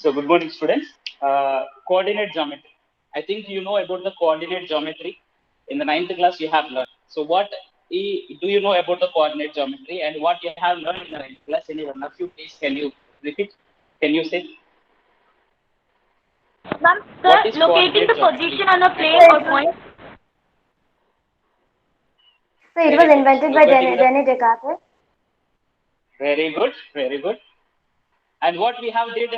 So good morning, students. Coordinate geometry. I think you know about the coordinate geometry. In the ninth class, you have learned. So do you know about the coordinate geometry and what you have learned in the ninth class? Any one of you, please, can you repeat? Can you say Ma'am, sir, what is locating coordinate the geometry position on a and plane what or is it? point. So it Very was good. invented by Locating the Rene Descartes. very good, very good. And what we have did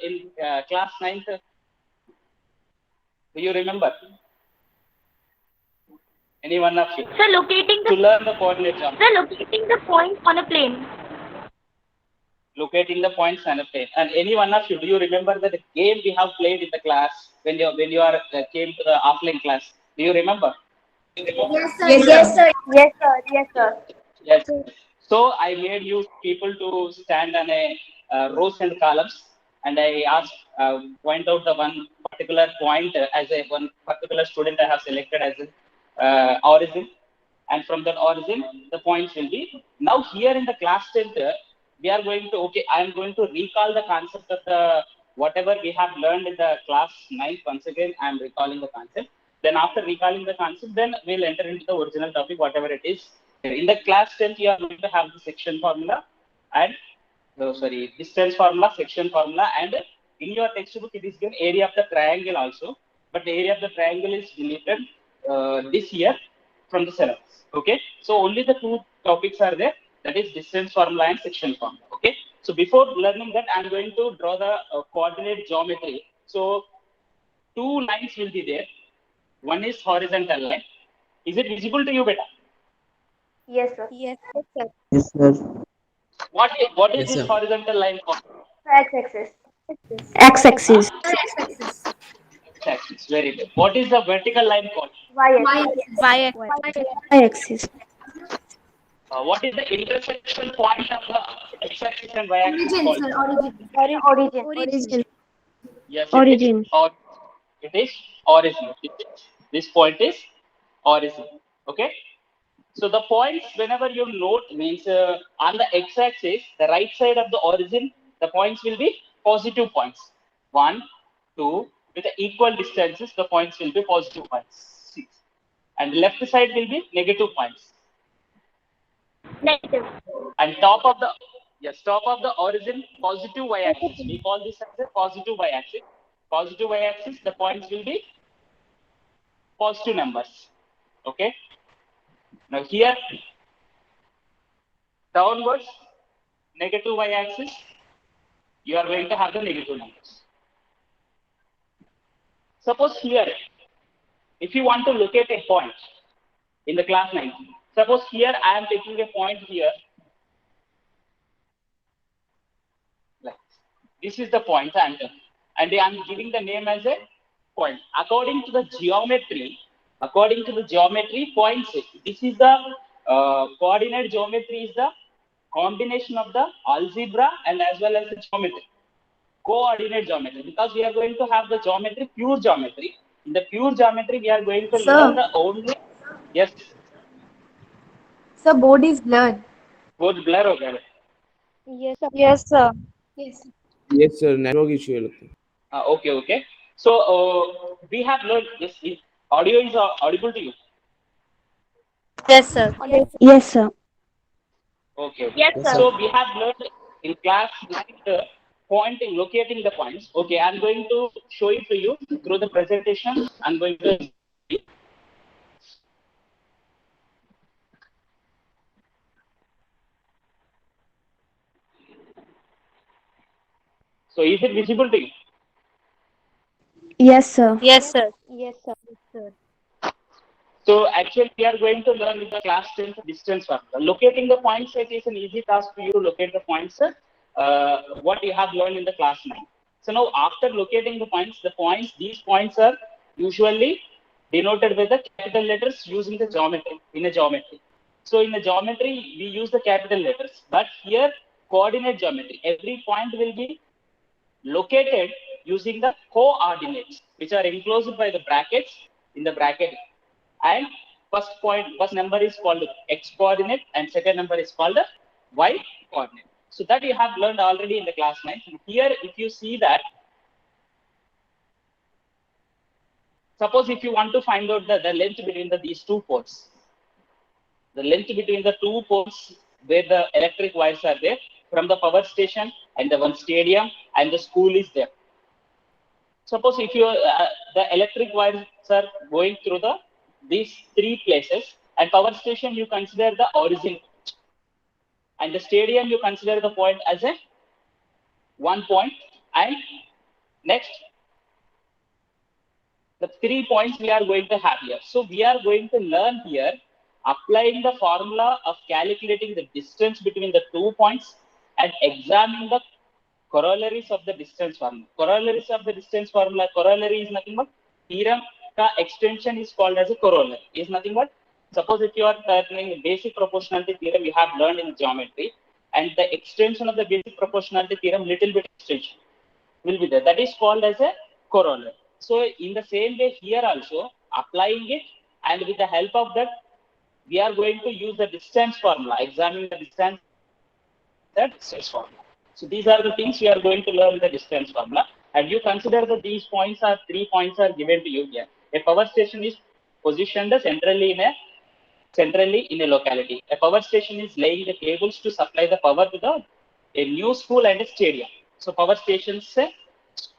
in class ninth, do you remember? Any one of you Sir, locating to the learn the coordinate geometry? sir, locating the point on a plane. Locating the points and a plane. And any one of you, do you remember the game we have played in the class when you are came to the offline class? Do you remember? Yes, sir. Yes, Yes, sir. sir. Yes, sir. Yes, sir. Yes. So I made you people to stand on a rows and columns, and I asked point out the one particular point as a one particular student I have selected as an origin, and from that origin the points will be. Now here in the class center, we are going to I am going to recall the concept of the whatever we have learned in the class 9. Once again, I am recalling the concept. Then after recalling the concept, then we'll enter into the original topic, whatever it is. In the class 10th, you are going to have the section formula and distance formula, section formula, and in your textbook it is given area of the triangle also, but the area of the triangle is deleted this year from the syllabus. Okay, so only the two topics are there, that is distance formula and section formula. Okay, so before learning that, I'm going to draw the coordinate geometry. So two lines will be there. One is horizontal line. Is it visible to you, beta? Yes, sir. Yes, sir. Yes, sir. What is Yes, this sir. horizontal line called? X-axis. Huh? X-axis. X-axis. X-axis. Very good. What is the vertical line called? Y-axis. Y-axis. Y-axis. What is the intersection point of the x-axis and y-axis Origin, called? sir. Origin. Origin. Origin. Yes, it is. Origin. Or it is origin. This point is origin. Okay. So the points, whenever you note, means on the x-axis, the right side of the origin, the points will be positive points. 1, 2, with the equal distances, the points will be positive points. 6. And left side will be negative points. Negative. And top of the origin, positive y-axis. We call this as a positive y-axis. Positive y-axis, the points will be positive numbers. Okay. Now here, downwards, negative y-axis, you are going to have the negative numbers. Suppose here, if you want to locate a point in the class 9, suppose here I am taking a point here. Like this is the point and I am giving the name as a point. According to the geometry, points. This is the coordinate geometry is the combination of the algebra and as well as the geometry. Coordinate geometry, because we are going to have the geometry, pure geometry. In the pure geometry, we are going to learn Sir. the only. Yes, Sir, board is blurred. both blur हो गया. Yes, sir. Yes. Yes, sir. Network issue है लगता है. Okay. So we have learned this. Audio is audible to you. Yes, sir. Yes. Yes, sir. Okay. Yes, Yes, sir. sir. So we have learned in class like pointing, locating the points. Okay, I'm going to show it to you through the presentation. I'm going to. So is it visible to you? Yes, sir. Yes, sir. So actually, we are going to learn in the class 10th distance formula. Locating the points, it is an easy task for you to locate the points, what you have learned in the class 9. So now after locating the points, these points are usually denoted with the capital letters using the geometry, in a geometry. So in the geometry, we use the capital letters, but here coordinate geometry, every point will be located using the coordinates, which are enclosed by the brackets in the bracket. And first number is called x coordinate, and second number is called the y coordinate. So that you have learned already in the class 9. And here, if you see that, suppose if you want to find out the length between these two poles, the length between the two poles where the electric wires are there from the power station and the one stadium and the school is there. Suppose if you the electric wires are going through these three places, and power station you consider the origin, and the stadium you consider the point as a 1 point, and next the 3 points we are going to have here. So we are going to learn here applying the formula of calculating the distance between the 2 points and examining the corollaries of the distance formula. Corollaries of the distance formula, corollary is nothing but theorem ka extension is called as a corollary. Is nothing but, suppose if you are learning basic proportionality theorem you have learned in geometry, and the extension of the basic proportionality theorem, little bit extension will be there. That is called as a corollary. So in the same way here also, applying it, and with the help of that, we are going to use the distance formula, examining the distance formula. So these are the things we are going to learn the distance formula. And you consider that these points are 3 points are given to you here. A power station is positioned centrally in a locality. A power station is laying the cables to supply the power to a new school and a stadium. So power stations,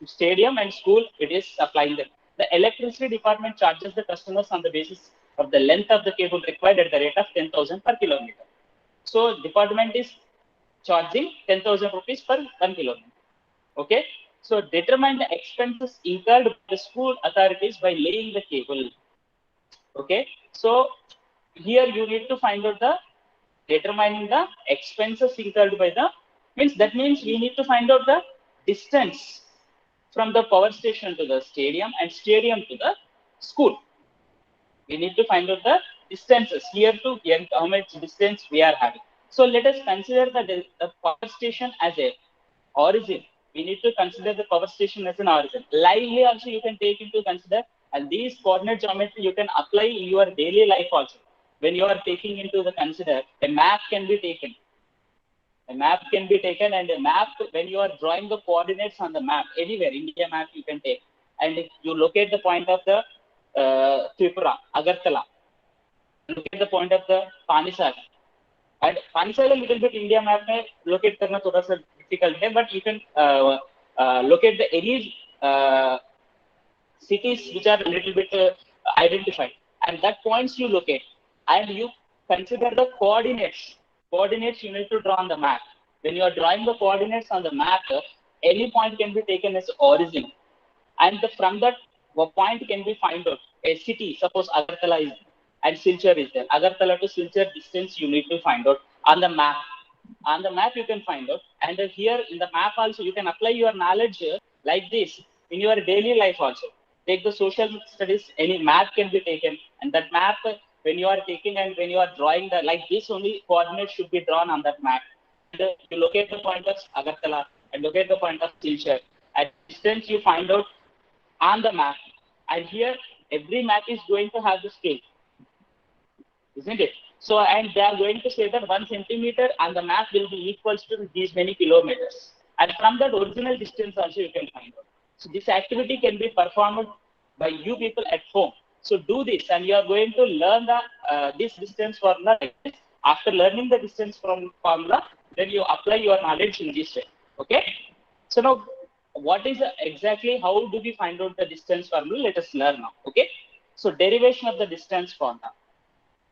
stadium and school, it is supplying them. The electricity department charges the customers on the basis of the length of the cable required at the rate of 10,000 per kilometer. So department is charging 10,000 rupees per 1 kilometer. Okay. So determine the expenses incurred by the school authorities by laying the cable. Okay. So here you need to find out the determining the expenses incurred by that means we need to find out the distance from the power station to the stadium and stadium to the school. We need to find out the distances here to here, how much distance we are having. So let us consider the power station as a origin. We need to consider the power station as an origin. Lively also you can take into consider, and these coordinate geometry you can apply in your daily life also. When you are taking into the consider, a map can be taken. A map can be taken, and a map, when you are drawing the coordinates on the map, anywhere, India map you can take, and if you locate the point of the Tripura, Agartala, locate the point of the Panisar. And Panisar a little bit India map में locate करना थोड़ा सा difficult है, but you can locate the any cities which are a little bit identified, and that points you locate, and you consider the coordinates. Coordinates you need to draw on the map. When you are drawing the coordinates on the map, any point can be taken as origin, and from that point can be find out a city. Suppose Agartala is there and Silchar is there. Agartala to Silchar distance you need to find out on the map. On the map you can find out, and here in the map also you can apply your knowledge like this in your daily life also. Take the social studies, any map can be taken, and that map when you are taking and when you are drawing the like this, only coordinates should be drawn on that map. And you locate the point of Agartala and locate the point of Silchar. At distance you find out on the map, and here every map is going to have the scale, isn't it? So, and they are going to say that 1 centimeter on the map will be equals to these many kilometers, and from that original distance also you can find out. So this activity can be performed by you people at home. So do this, and you are going to learn the this distance formula like this. After learning the distance formula, then you apply your knowledge in this way. Okay. So now, what is exactly, how do we find out the distance formula? Let us learn now. Okay. So derivation of the distance formula.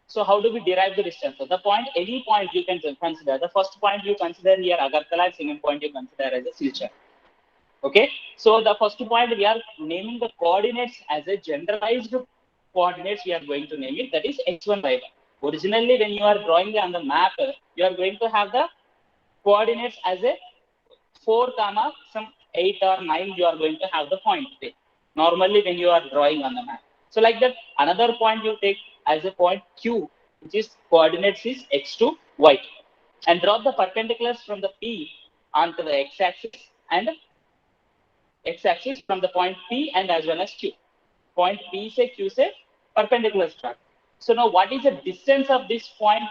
So how do we derive the distance? So the point, any point you can consider. The first point you consider here Agartala, second point you consider as a Silchar. Okay. So the first point we are naming the coordinates as a generalized coordinates. We are going to name it, that is x1, y1. Originally, when you are drawing on the map, you are going to have the coordinates as a 4, some 8 or 9. You are going to have the point there. Normally, when you are drawing on the map. So like that, another point you take as a point Q, which is coordinates is x2, y2, and draw the perpendiculars from the P onto the x-axis and x-axis from the point P and as well as Q. Point P से Q से perpendicular start. So now what is the distance of this point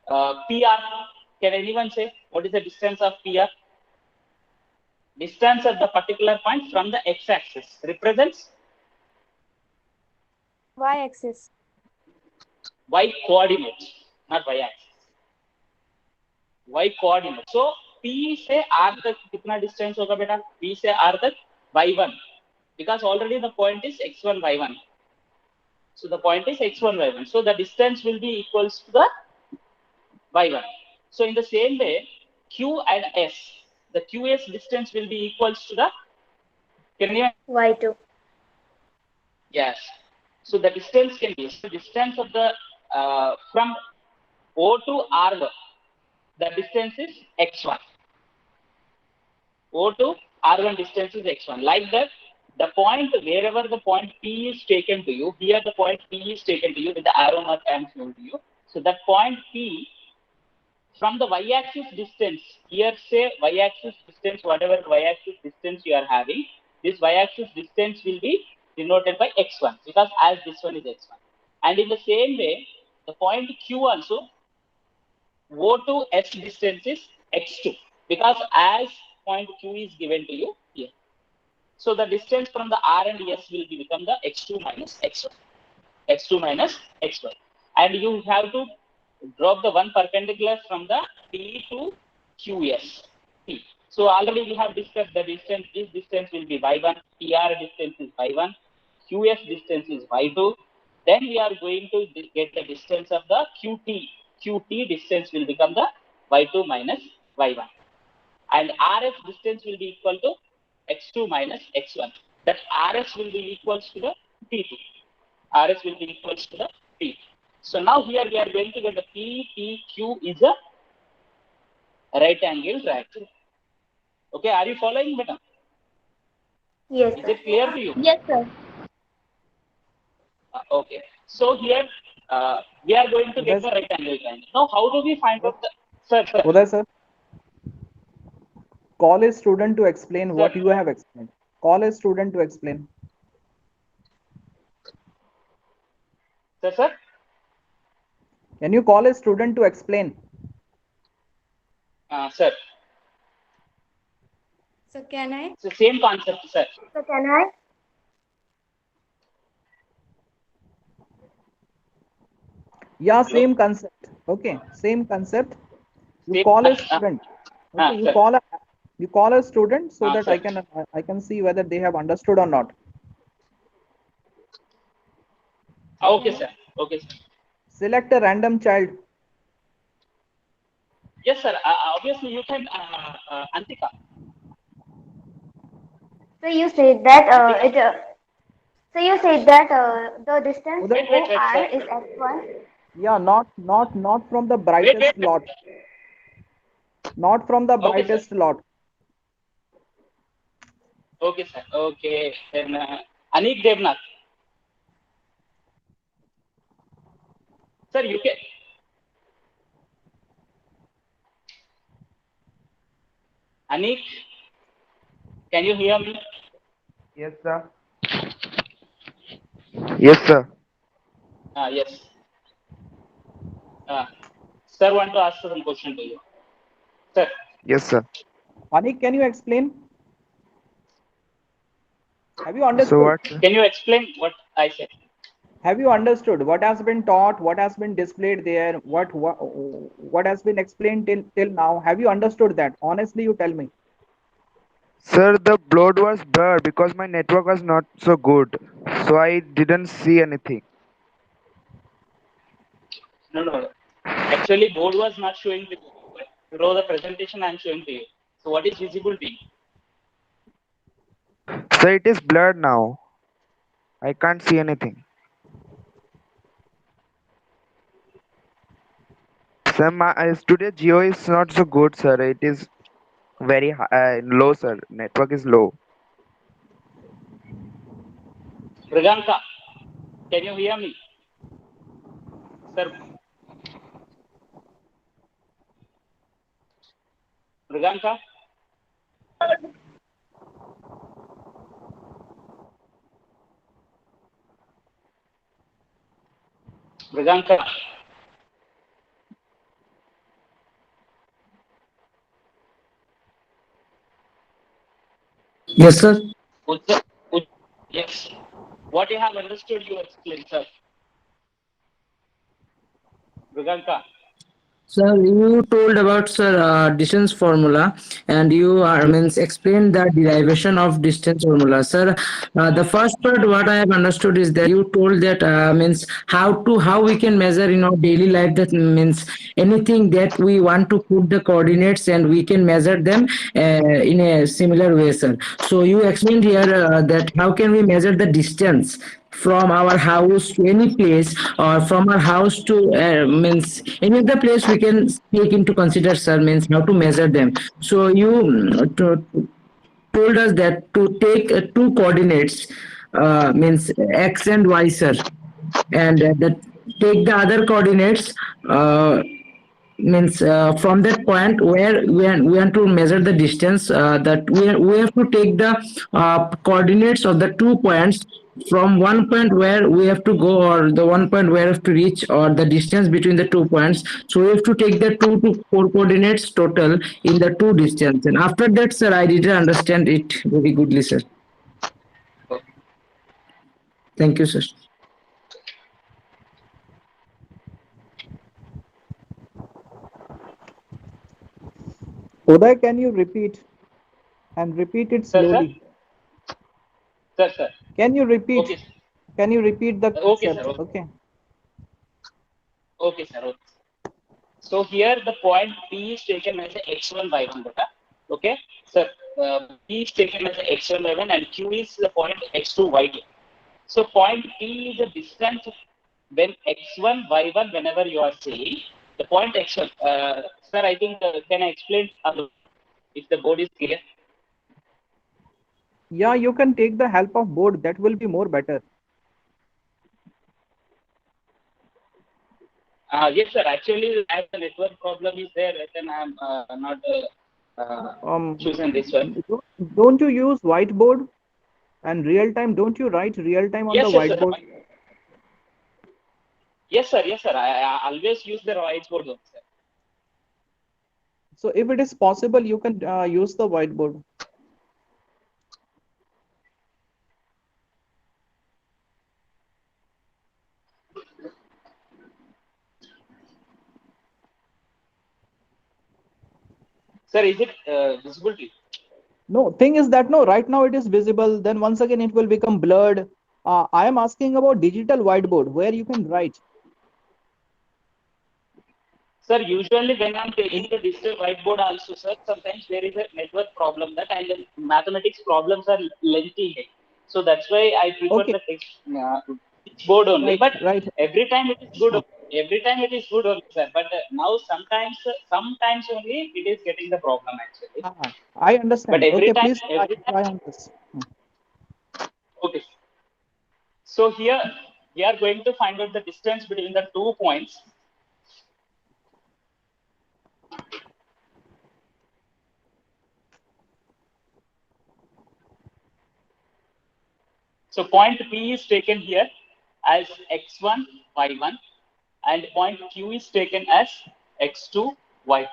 PR? Can anyone say what is the distance of PR? Distance at the particular point from the x-axis represents Y-axis. y coordinate, not y-axis. Y coordinate. So P से R तक कितना distance होगा बेटा? P से R तक y1, because already the point is x1 y1. So the point is x1 y1. So the distance will be equals to the y1. So in the same way, Q and S, the QS distance will be equals to the, can you? Y2. Yes. So the distance can be, the distance of the, from O to R1, the distance is x1. O to R1 distance is x1. Like that, the point, wherever the point P is taken to you, here the point P is taken to you with the arrow mark I am showing to you. So that point P, from the y-axis distance, here say y-axis distance, whatever y-axis distance you are having, this y-axis distance will be denoted by x1, because as this one is x1. And in the same way, the point Q also, O to S distance is x2, because as point Q is given to you here. So the distance from the R and S will become the x2 minus x1. x2 minus x1. And you have to drop the one perpendicular from the P to QS. P. So already we have discussed the distance. This distance will be y1. PR distance is y1. QS distance is y2. Then we are going to get the distance of the QT. QT distance will become the y2 minus y1. And RS distance will be equal to x2 minus x1. That RS will be equals to the T2. RS will be equals to the T. So now here we are going to get the PTQ is a right angle triangle. Okay, are you following, madam? Yes, Is sir. it clear to you? Yes, sir. Okay. So here we are going to get the right angle triangle. Now, how do we find out the sir? Uday sir, call a student to explain what you have explained. Call a student to explain. Sir? Can you call a student to explain? Sir. So can I? It's the same concept, sir. So can I? Yeah, same concept. Okay, same concept. You Same, call a student. Okay, sir. you call a student so that sir. I can see whether they have understood or not. Okay, sir. Okay, sir. Select a random child. Yes, sir. Obviously, you can, Antika. So you said that Antika? the distance Wait, wait, OR sir. is x1. Yeah, not from the brightest Wait. lot. Not from the Okay, brightest sir. lot. Okay, sir. Okay. Then Anik Devnath. Sir, you can. Anik, can you hear me? Yes, sir. Yes, sir. Yes. Sir, want to ask some question to you. Sir. Yes, sir. Anik, can you explain? Have you So understood? what, sir? Can you explain what I said? Have you understood what has been taught, what has been displayed there, what has been explained till now? Have you understood that? Honestly, you tell me. Sir, the board was blurred because my network was not so good, so I didn't see anything. No. Actually, board was not showing to you, but through the presentation I am showing to you. So what is visible to you? Sir, it is blurred now. I can't see anything. Sir, today Geo is not so good, sir. It is very low, sir. Network is low. Riganka, can you hear me? Sir. Riganka? Riganka? Yes, sir. Ujjwal, yes. What you have understood, you explain, sir. Ruganka. Sir, you told about sir distance formula, and you means explained the derivation of distance formula. Sir, the first part what I have understood is that you told that means how we can measure in our daily life. That means anything that we want to put the coordinates and we can measure them in a similar way, sir. So you explained here that how can we measure the distance from our house to any place, or from our house to means any other place we can take into consider, sir, means how to measure them. So you told us that to take two coordinates, means x and y, sir, and take the other coordinates, means from that point where we want to measure the distance, that we have to take the coordinates of the 2 points from one point where we have to go, or the one point where we have to reach, or the distance between the 2 points. So we have to take the 2 to 4 coordinates total in the two distance, and after that, sir, I didn't understand it very goodly, sir. Thank you, sir. Uday, can you repeat and repeat it Sir, sir. slowly? Sir. Can you repeat? Okay. Can you repeat the Okay, sir. concept? Okay. Okay. Okay, sir. Okay. So here the point P is taken as a x1 y1 data. Okay, sir. P is taken as a x1 y1 and Q is the point x2 y2. So point P is the distance when x1 y1 whenever you are saying the point x1. Sir, I think can I explain if the board is clear? Yeah, you can take the help of board. That will be more better. Yes, sir. Actually, as the network problem is there, then I am not choosing this one. Don't you use whiteboard and real time? Don't you write real time on the Yes, sir. whiteboard? Yes, sir. Yes, sir. I always use the whiteboard, sir. So if it is possible, you can use the whiteboard. Sir, is it visible to you? No, thing is that no, right now it is visible. Then once again it will become blurred. I am asking about digital whiteboard where you can write. Sir, usually when I'm taking the digital whiteboard also, sir, sometimes there is a network problem that and the mathematics problems are lengthy. So that's why I prefer Okay. the text board only. Right, But right. every time it is good. Every time it is good only, sir. But now sometimes only it is getting the problem actually. I But understand. every Okay, time, please try on this. okay. So here we are going to find out the distance between the 2 points. So point P is taken here as x1, y1, and point Q is taken as x2, y2.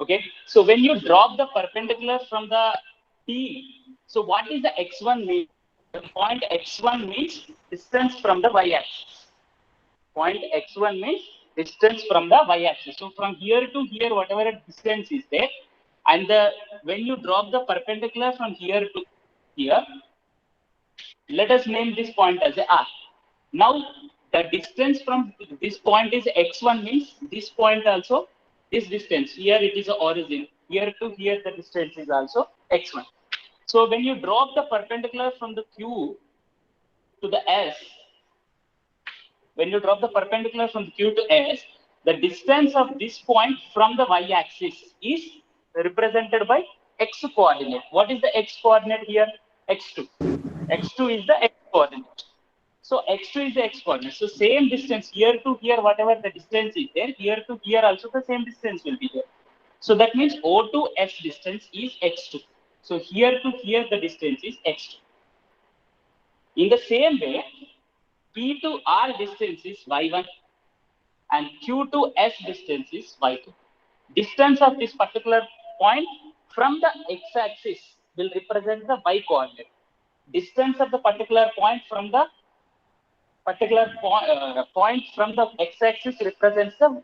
Okay. So when you drop the perpendicular from the P, so what is the x1 mean? The point x1 means distance from the y-axis. Point x1 means distance from the y-axis. So from here to here, whatever distance is there, and when you drop the perpendicular from here to here, let us name this point as a R. Now the distance from this point is x1 means this point also, this distance here it is a origin, here to here the distance is also x1. So when you drop the perpendicular from the Q to the S, when you drop the perpendicular from the Q to S, the distance of this point from the y-axis is represented by x coordinate. What is the x coordinate here? X2. X2 is the x coordinate. So x2 is the x coordinate. So same distance here to here, whatever the distance is there, here to here also the same distance will be there. So that means O to S distance is x2. So here to here the distance is x2. In the same way, P to R distance is y1 and Q to S distance is y2. Distance of this particular point from the x-axis will represent the y coordinate. Distance of the particular point from the point from the x-axis represents the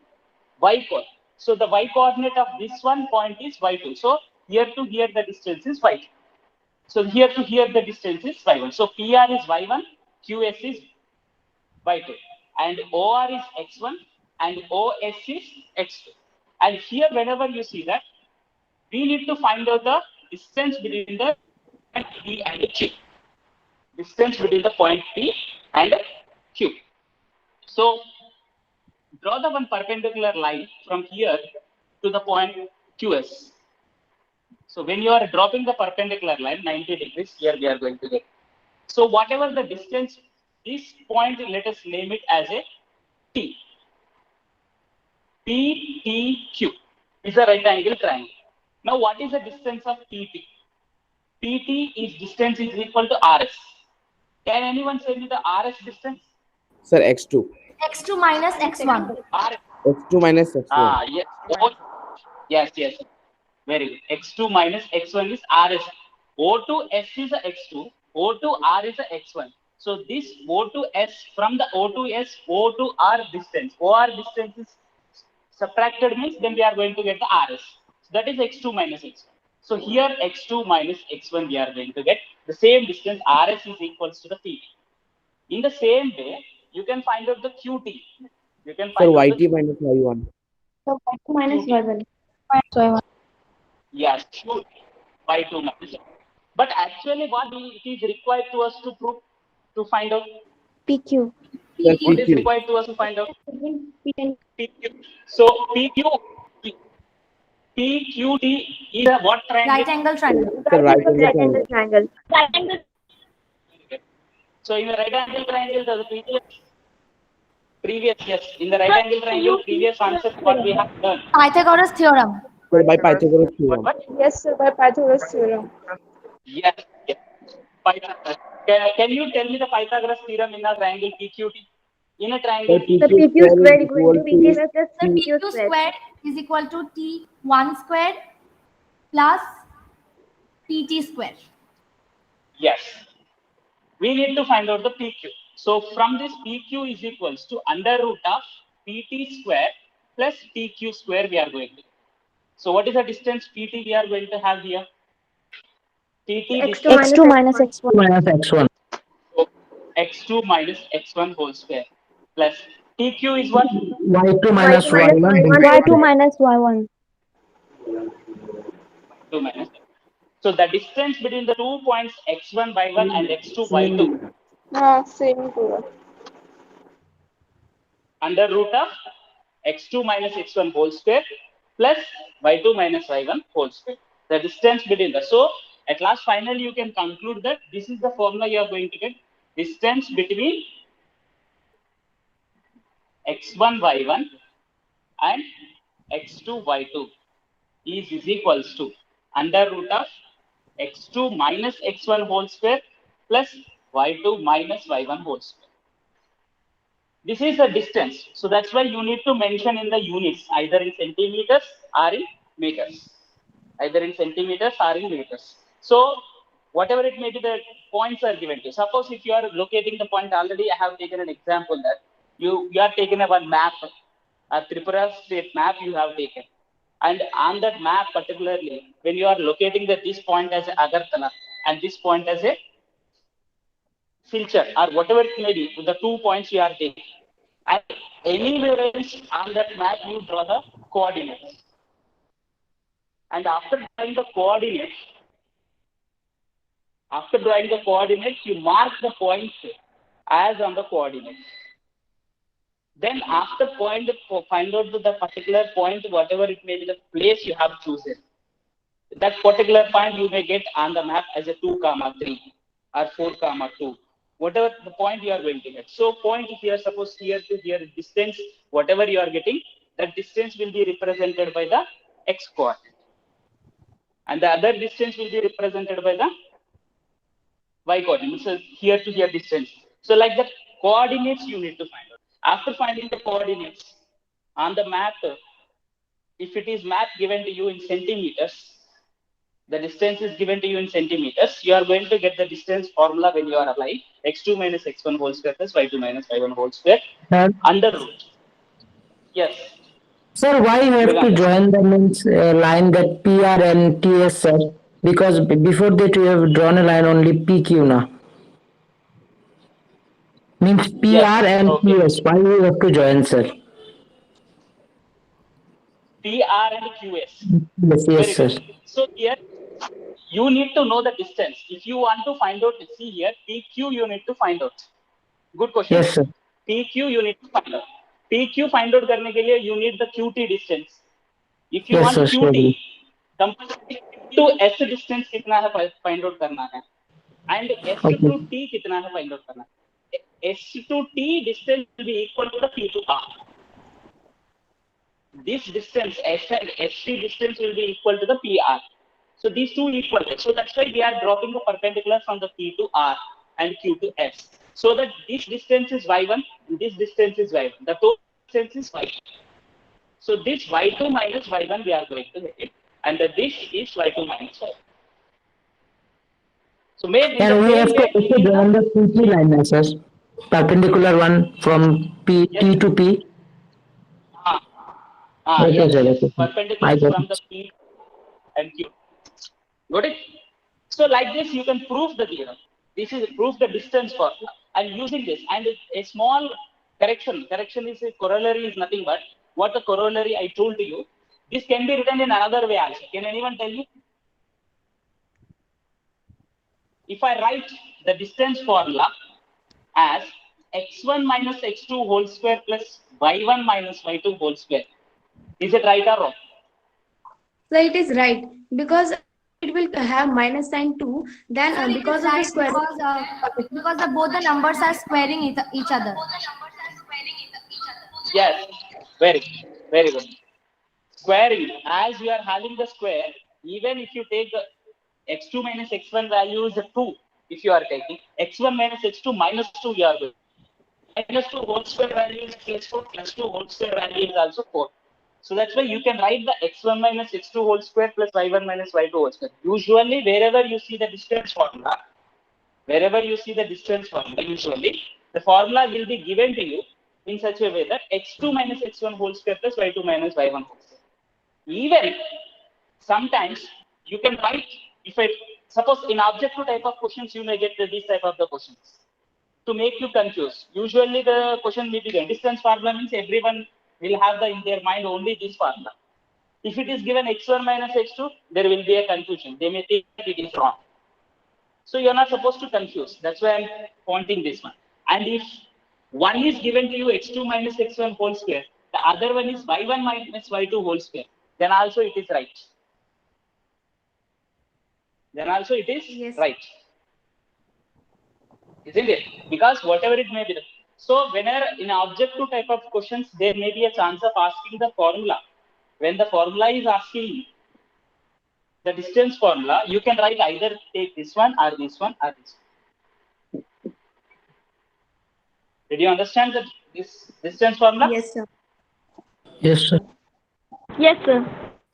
y coordinate. So the y coordinate of this one point is y2. So here to here the distance is y2. So here to here the distance is y1. So PR is y1, QS is y2, and OR is x1, and OS is x2. And here, whenever you see that, we need to find out the distance between the point P and Q. Distance between the point P and Q. So draw the one perpendicular line from here to the point QS. So when you are dropping the perpendicular line 90 degrees, here we are going to get. So whatever the distance, this point, let us name it as a T. PTQ is a right angle triangle. Now what is the distance of PT? PT is distance is equal to RS. Can anyone say me the RS distance? Sir, x2. X2 minus X1. RS. x2 minus x1. Yes. Yes. Very good. X2 minus X1 is RS. O to S is a X2. O to R is a X1. So this O to S, from the O to S, O to R distance. OR distance is subtracted, means then we are going to get the RS. So that is X2 minus X1. So here X2 minus X1 we are going to get the same distance. RS is equals to the PT. In the same way, you can find out the QT. You can Sir, find out yt minus y1. So y2 minus y1. Yes, sure. Y2 minus. But actually, what it is required to us to prove, to find out? PQ. Sir, What is PQ. required to us to find out? PQ. So PQT is a what triangle? Right angle triangle. Sir, right angle Right triangle. angle triangle. Right angle. So in the right angle triangle, the previous yes, in the right angle triangle, previous answer what we have done. Pythagoras theorem. Sir, by Pythagoras theorem. What? Yes, sir, by Pythagoras theorem. Yes. Pythagoras. Can you tell me the Pythagoras theorem in a triangle PQT? In a triangle, Sir, The PQ square is equal to PQ plus So PQ PQ square. squared is equal to T1 squared plus PT squared. yes. We need to find out the PQ. So from this PQ is equals to under root of PT square plus TQ square we are going to. So what is the distance PT we are going to have here? PT X2 distance X2 minus x1. Minus x1. x2 minus x1 whole square plus TQ is what? y2 minus minus y1. Y2 minus y1. 2 minus. So the distance between the 2 points x1 y1 and x2 y2 Same to under root of x2 minus x1 whole square plus y2 minus y1 whole square. The distance between the. So at last finally you can conclude that this is the formula you are going to get. Distance between x1 y1 and x2 y2 is equals to under root of x2 minus x1 whole square plus y2 minus y1 whole square. This is the distance. So that's why you need to mention in the units, either in centimeters or in meters. Either in centimeters or in meters. So whatever it may be, the points are given to you. Suppose if you are locating the point, already I have taken an example that you are taking a one map, a Tripura state map you have taken. And on that map particularly, when you are locating that this point as Agartala and this point as a Silchar or whatever it may be, the 2 points you are taking. And anywhere else on that map, you draw the coordinates. And after drawing the coordinates, you mark the points as on the coordinates. Then after find out the particular point, whatever it may be the place you have chosen. That particular point you may get on the map as a 2, 3 or 4, 2. Whatever the point you are going to get. So point here, suppose here to here distance, whatever you are getting, that distance will be represented by the x coordinate. And the other distance will be represented by the y coordinate. So here to here distance. So like that coordinates you need to find out. After finding the coordinates on the map, if it is map given to you in centimeters, the distance is given to you in centimeters, you are going to get the distance formula when you are applying x2 minus x1 whole square plus y2 minus y1 whole square Sir, under root. Yes. sir, why you have to Vedanta. join the means line that PR and TS, sir? Because before that you have drawn a line only PQ now. Means Yes. PR and Okay. TS. Why you have to join, sir? PR and QS. Yes, yes, Very sir. good. So here you need to know the distance. If you want to find out, see here, PQ you need to find out. Good question. Yes, sir. PQ you need to find out. PQ find out करने के लिए you need the QT distance. If you Yes, want sir. QT, Surely. compulsory to S distance कितना है find out करना है, and S Okay. to T कितना है find out करना है. S to T distance will be equal to the P to R. This distance S and ST distance will be equal to the PR. So these two equal. So that's why we are dropping the perpendicular from the P to R and Q to S. So that this distance is y1 and this distance is y1. The total distance is y2. So this y2 minus y1 we are going to get it. And this is y2 minus y1. So maybe in And the we have same to way, also join the P3 line, sir. Perpendicular one from P yes. T to P. Okay, Yes, sir. yes. Okay, sir. Perpendicular I got from it. the P and Q. Got it? So like this, you can prove the theorem. This is prove the distance formula. And using this, and a small correction. Correction is a corollary is nothing but what the corollary I told to you. This can be written in another way also. Can anyone tell me? If I write the distance formula as x1 minus x2 whole square plus y1 minus y2 whole square, is it right or wrong? So it is right because it will have minus sign 2. Then Sir, it because is of the right square. because both the numbers are squaring each other. Yes, very good. Squaring, as you are having the square, even if you take the x2 minus x1 value is a 2, if you are taking x1 minus x2 minus 2, you are going. Minus 2 whole square value is plus 4, plus 2 whole square value is also 4. So that's why you can write the x1 minus x2 whole square plus y1 minus y2 whole square. Usually, wherever you see the distance formula, usually the formula will be given to you in such a way that x2 minus x1 whole square plus y2 minus y1 whole square. Even sometimes you can write, if I suppose in objective type of questions, you may get these type of the questions to make you confused. Usually the question may be the distance formula means everyone will have in their mind only this formula. If it is given x1 minus x2, there will be a confusion. They may think that it is wrong. So you're not supposed to confuse. That's why I'm pointing this one. And if one is given to you x2 minus x1 whole square, the other one is y1 minus y2 whole square, then also it is right. Yes. Right. Isn't it? Because whatever it may be. So whenever in objective type of questions, there may be a chance of asking the formula. When the formula is asking the distance formula, you can write either take this one or this one or this one. Did you understand this distance formula? Yes, sir. Yes, sir. Yes, sir.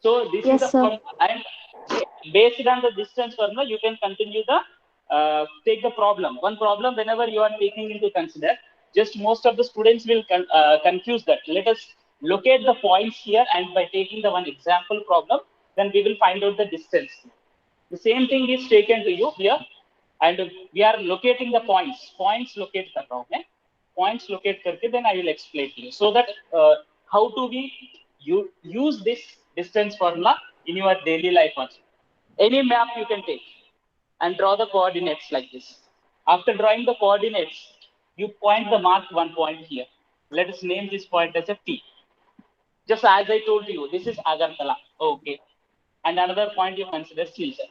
So this Yes, is the sir. formula, and based on the distance formula, you can continue the take the problem. One problem whenever you are taking into consider, just most of the students will confuse that. Let us locate the points here, and by taking the one example problem, then we will find out the distance. The same thing is taken to you here, and we are locating the points. Points locate the problem. Points locate करके, then I will explain to you. So that how to you use this distance formula in your daily life also. Any map you can take and draw the coordinates like this. After drawing the coordinates, you point the marked one point here. Let us name this point as a T. Just as I told you, this is Agartala. Okay. And another point you consider Silchar.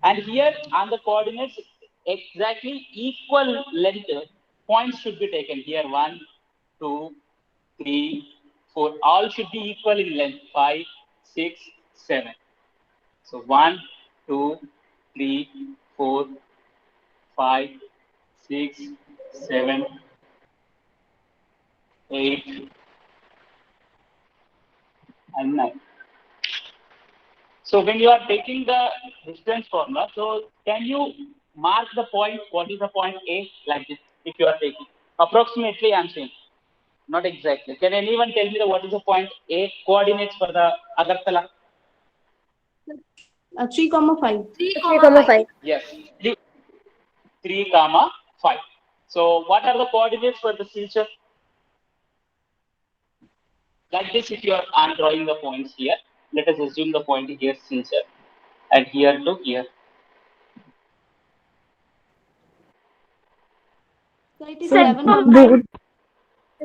And here on the coordinates, exactly equal length points should be taken. Here 1, 2, 3, 4. All should be equal in length. 5, 6, 7. So 1, 2, 3, 4, 5, 6, 7, 8, and 9. So when you are taking the distance formula, so can you mark the point? What is the point A like this? If you are taking approximately, I'm saying, not exactly. Can anyone tell me what is the point A coordinates for the Agartala? 3,5. 3,5. Yes, 3,5. So what are the coordinates for the Silchar? Like this, if you are, I'm drawing the points here. Let us assume the point here Silchar, and here to here. So it is 7, 7,9.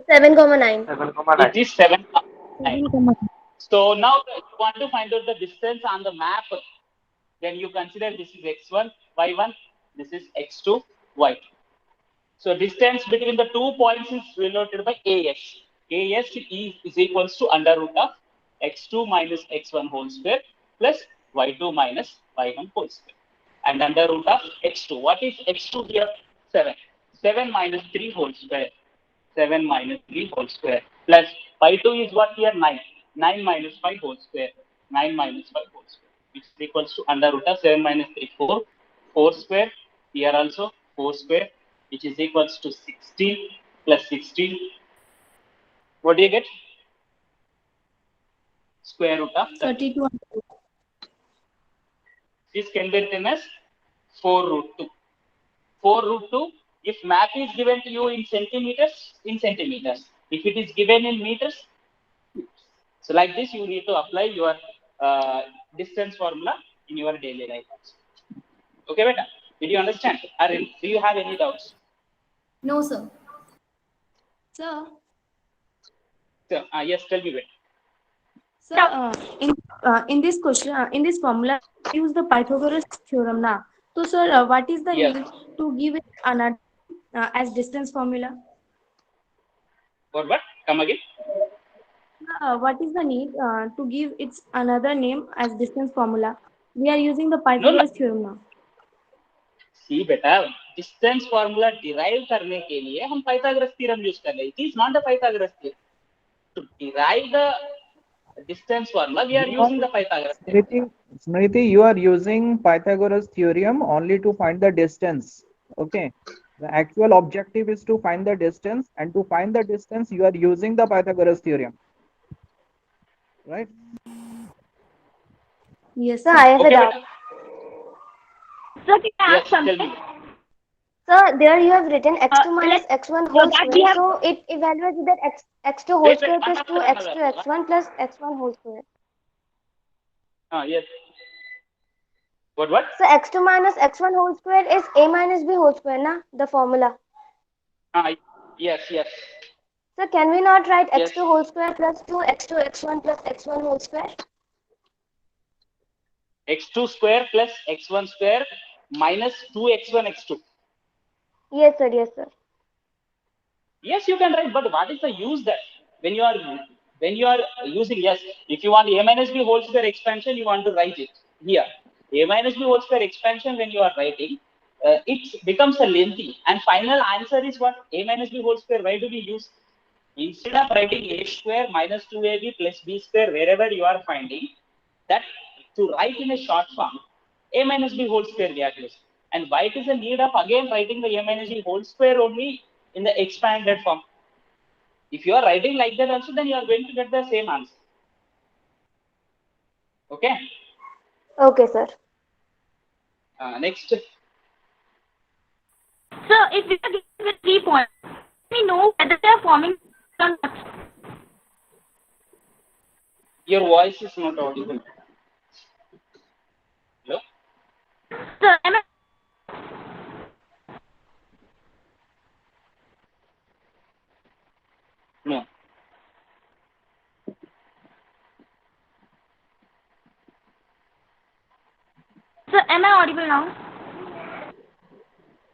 7,9. It is 7,9. So now if you want to find out the distance on the map, then you consider this is x1, y1, this is x2, y2. So distance between the 2 points is denoted by AS. AS is equals to under root of x2 minus x1 whole square plus y2 minus y1 whole square. And under root of x2. What is x2 here? 7. 7 minus 3 whole square. 7 minus 3 whole square. Plus y2 is what here? 9. 9 minus 5 whole square. 9 minus 5 whole square. Which is equals to under root of 7 minus 3, 4. 4 square. Here also 4 square. Which is equals to 16 plus 16. What do you get? Square root of 30. 32. This can be written as 4 root 2. 4 root 2, if map is given to you in centimeters, in centimeters. If it is given in meters, so like this, you need to apply your distance formula in your daily life also. Okay, beta? Did you understand? Or do you have any doubts? No, sir. Sir, So, yes, tell me, beta. sir, in this question, in this formula, use the Pythagoras theorem now. So, sir, what is the Yes. need to give it another as distance formula? For what? Come again. What is the need to give its another name as distance formula? We are using the Pythagoras theorem now. See, beta, distance formula derive करने के लिए हम Pythagoras theorem use कर रहे हैं. It is not the Pythagoras theorem. To derive the distance formula, we are using the Pythagoras theorem. Smriti, you are using Pythagoras theorem only to find the distance. Okay. The actual objective is to find the distance, and to find the distance, you are using the Pythagoras theorem. Right? Yes, Sir, sir. I have a Okay, doubt. beta. Sir, can I Yes, ask tell something? me. Sir, there you have written x2 minus Like, x1 whole that we square. have- So it evaluates that x2 whole Wait, square wait, plus 2 another. x2 x1 plus x1 whole square. Yes. What? So x2 minus x1 whole square is a minus b whole square, na? The formula. Yes. So can we not write Yes. x2 whole square plus 2 x2 x1 plus x1 whole square? x2 square plus x1 square minus 2x1 x2. Yes, sir. Yes, sir. Yes, you can write, but what is the use that when you are using, yes, if you want a minus b whole square expansion, you want to write it here. A minus b whole square expansion, when you are writing, it becomes a lengthy, and final answer is what? A minus b whole square. Why do we use? Instead of writing a square minus 2ab plus b square, wherever you are finding, that to write in a short form, a minus b whole square we are using. And why it is the need of again writing the a minus b whole square only in the expanded form? If you are writing like that also, then you are going to get the same answer. Okay. Okay, sir. Next. Sir, if we are given with 3 points, we know whether they are forming or not. Your voice is not audible. Hello? Sir, am I? No. Sir, am I audible now?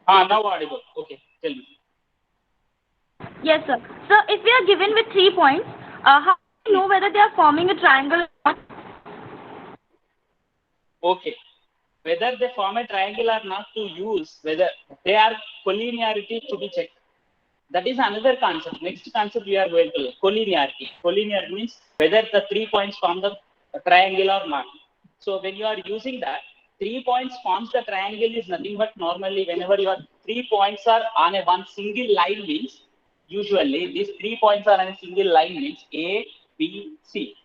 Now audible. Okay, tell me. Yes, sir. Sir, if we are given with 3 points, how do we know whether they are forming a triangle or not? Okay. Whether they form a triangle or not to use, whether they are collinearity to be checked. That is another concept. Next concept we are going to collinearity. Collinearity means whether the 3 points form the triangle or not. So when you are using that, 3 points forms the triangle is nothing but normally whenever your 3 points are on a one single line means, usually these 3 points are on a single line means A, B, C.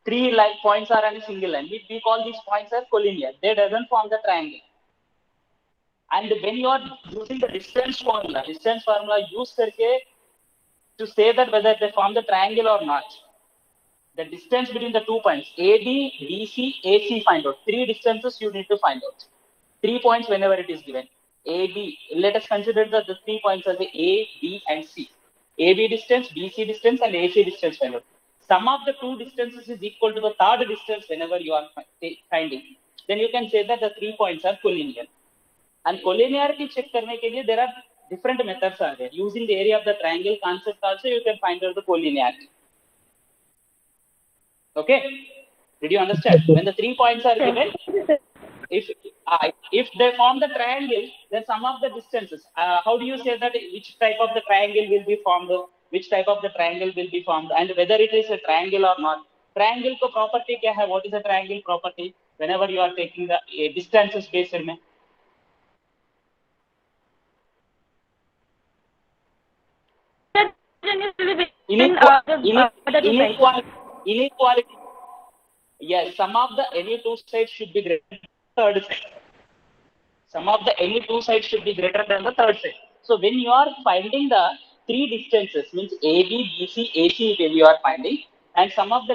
3 points are on a single line. We call these points as collinear. They doesn't form the triangle. And when you are using the distance formula use करके to say that whether they form the triangle or not. The distance between the 2 points, AD, BC, AC, find out. 3 distances you need to find out. 3 points whenever it is given. AB, let us consider the 3 points as A, B, and C. AB distance, BC distance, and AC distance find out. Sum of the 2 distances is equal to the third distance whenever you are finding. Then you can say that the 3 points are collinear. And collinearity check करने के लिए there are different methods are there. Using the area of the triangle concept also you can find out the collinearity. Okay, did you understand? When the 3 points are given, if they form the triangle, then sum of the distances. How do you say that which type of the triangle will be formed? Which type of the triangle will be formed, and whether it is a triangle or not? Triangle ko property kya hai? What is a triangle property? Whenever you are taking the distances based में. Inequality. Yes, sum of the any two sides should be greater than the third side. Sum of the any two sides should be greater than the third side. So when you are finding the 3 distances, means AB, BC, AC, when you are finding, and sum of the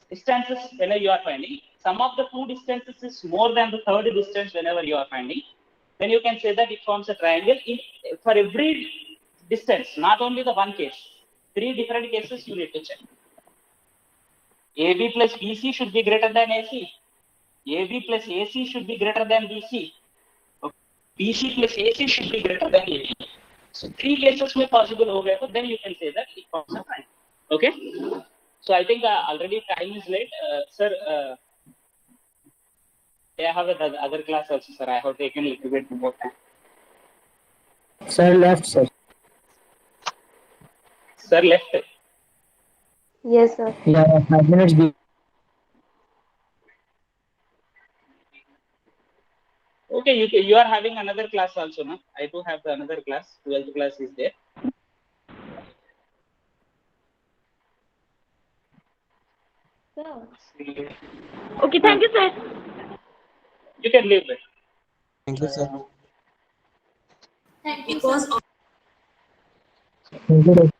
distances whenever you are finding, sum of the 2 distances is more than the third distance whenever you are finding, then you can say that it forms a triangle for every distance, not only the one case. 3 different cases you need to check. AB plus BC should be greater than AC. AB plus AC should be greater than BC. BC plus AC should be greater than AB. So 3 cases may possible ho gaya, so then you can say that it forms a triangle. Okay. So I think already time is late. Sir, I have another class also, sir. I have taken a little bit more time. Sir left, sir. Sir left. Yes, sir. Yeah, 5 minutes. Okay, you are having another class also, no? I do have another class. 12th class is there. Sir. Okay, thank you, sir. You can leave it. Thank you, sir. Thank you, sir. Thank you.